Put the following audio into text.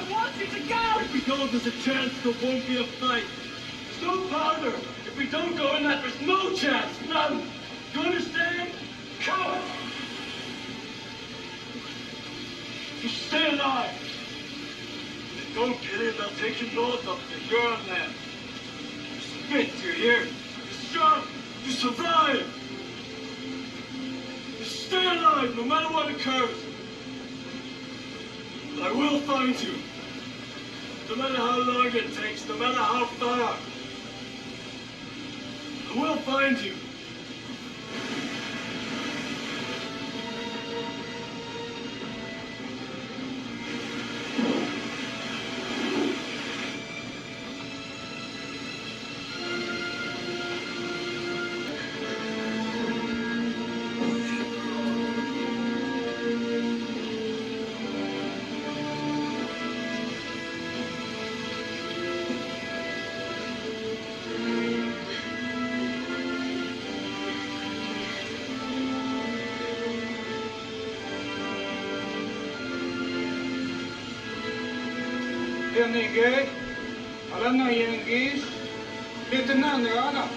I want you to go! If we go, there's a chance there won't be a fight. There's no powder. If we don't go in that, there's no chance. None. You understand? Come! You stay alive. If you don't get in, they'll take you north up to Huron land. You spit, you hear? You're strong. You survive. You stay alive no matter what occurs. I will find you. No matter how long it takes, no matter how far. I will find you. Renegade, alam na yung English, lieutenant, ano?